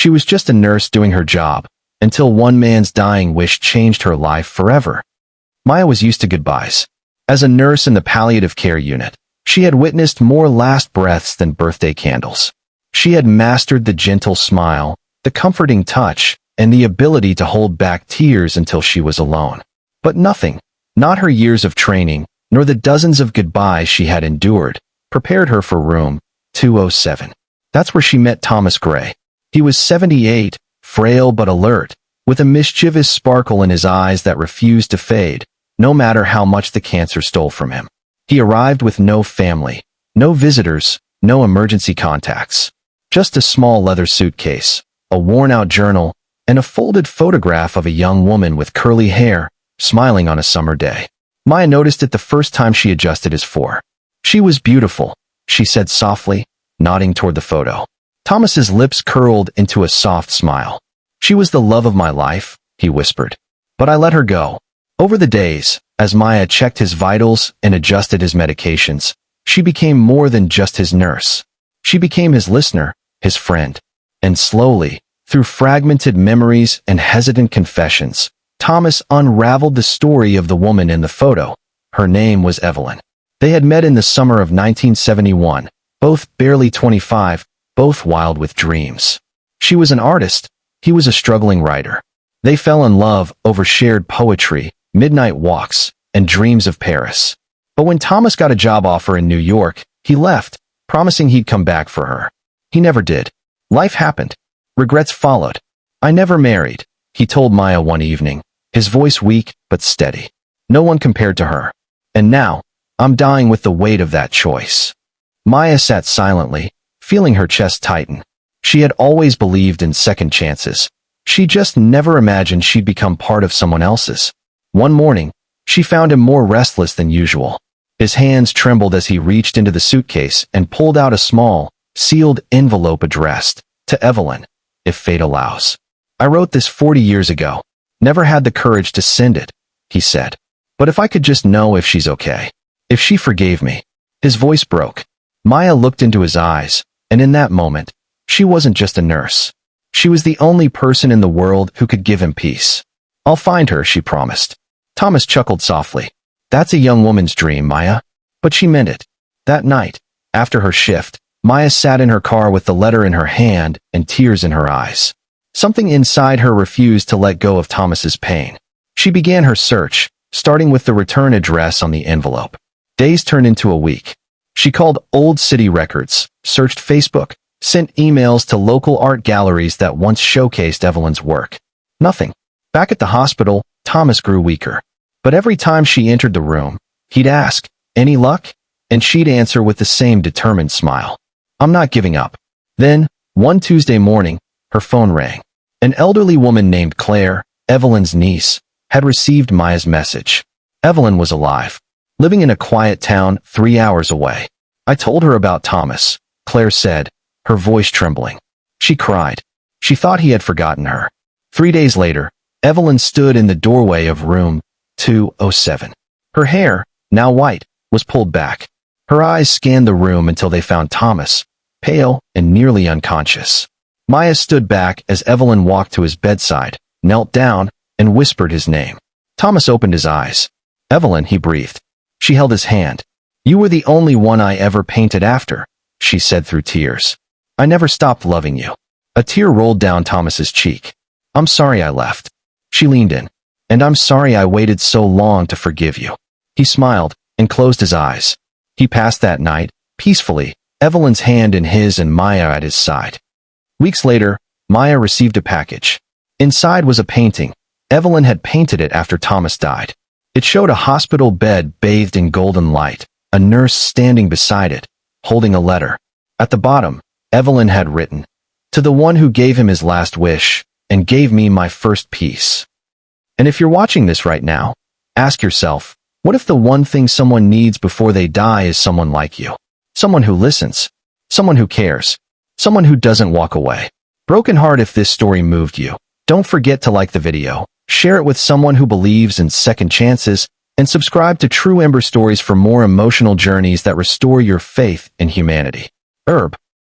She was just a nurse doing her job, until one man's dying wish changed her life forever. Maya was used to goodbyes. As a nurse in the palliative care unit, she had witnessed more last breaths than birthday candles. She had mastered the gentle smile, the comforting touch, and the ability to hold back tears until she was alone. But nothing, not her years of training, nor the dozens of goodbyes she had endured, prepared her for room 207. That's where she met Thomas Gray. He was 78, frail but alert, with a mischievous sparkle in his eyes that refused to fade, no matter how much the cancer stole from him. He arrived with no family, no visitors, no emergency contacts. Just a small leather suitcase, a worn-out journal, and a folded photograph of a young woman with curly hair, smiling on a summer day. Maya noticed it the first time she adjusted his fore. She was beautiful, she said softly, nodding toward the photo. Thomas's lips curled into a soft smile. She was the love of my life, he whispered. But I let her go. Over the days, as Maya checked his vitals and adjusted his medications, she became more than just his nurse. She became his listener, his friend. And slowly, through fragmented memories and hesitant confessions, Thomas unraveled the story of the woman in the photo. Her name was Evelyn. They had met in the summer of 1971, both barely 25, both wild with dreams. She was an artist, he was a struggling writer. They fell in love over shared poetry, midnight walks, and dreams of Paris. But when Thomas got a job offer in New York, he left, promising he'd come back for her. He never did. Life happened. Regrets followed. I never married, he told Maya one evening, his voice weak but steady. No one compared to her. And now, I'm dying with the weight of that choice. Maya sat silently, feeling her chest tighten. She had always believed in second chances. She just never imagined she'd become part of someone else's. One morning, she found him more restless than usual. His hands trembled as he reached into the suitcase and pulled out a small, sealed envelope addressed, "To Evelyn, if fate allows. I wrote this 40 years ago. Never had the courage to send it," he said. "But if I could just know if she's okay. If she forgave me." His voice broke. Maya looked into his eyes, and in that moment, she wasn't just a nurse. She was the only person in the world who could give him peace. "I'll find her," she promised. Thomas chuckled softly. "That's a young woman's dream, Maya." But she meant it. That night, after her shift, Maya sat in her car with the letter in her hand and tears in her eyes. Something inside her refused to let go of Thomas's pain. She began her search, starting with the return address on the envelope. Days turned into a week. She called old city records, searched Facebook, sent emails to local art galleries that once showcased Evelyn's work. Nothing. Back at the hospital, Thomas grew weaker. But every time she entered the room, he'd ask, "Any luck?" And she'd answer with the same determined smile. "I'm not giving up." Then, one Tuesday morning, her phone rang. An elderly woman named Claire, Evelyn's niece, had received Maya's message. Evelyn was alive, living in a quiet town 3 hours away. "I told her about Thomas," Claire said, her voice trembling. She cried. She thought he had forgotten her. 3 days later, Evelyn stood in the doorway of room 207. Her hair, now white, was pulled back. Her eyes scanned the room until they found Thomas, pale and nearly unconscious. Maya stood back as Evelyn walked to his bedside, knelt down, and whispered his name. Thomas opened his eyes. "Evelyn," he breathed. She held his hand. "You were the only one I ever painted after," she said through tears. "I never stopped loving you." A tear rolled down Thomas's cheek. "I'm sorry I left." She leaned in. "And I'm sorry I waited so long to forgive you." He smiled and closed his eyes. He passed that night, peacefully, Evelyn's hand in his and Maya at his side. Weeks later, Maya received a package. Inside was a painting. Evelyn had painted it after Thomas died. It showed a hospital bed bathed in golden light, a nurse standing beside it, holding a letter. At the bottom, Evelyn had written, "To the one who gave him his last wish, and gave me my first peace." And if you're watching this right now, ask yourself, what if the one thing someone needs before they die is someone like you? Someone who listens, someone who cares, someone who doesn't walk away. Broken heart if this story moved you. Don't forget to like the video, share it with someone who believes in second chances, and subscribe to True Ember Stories for more emotional journeys that restore your faith in humanity. Herb.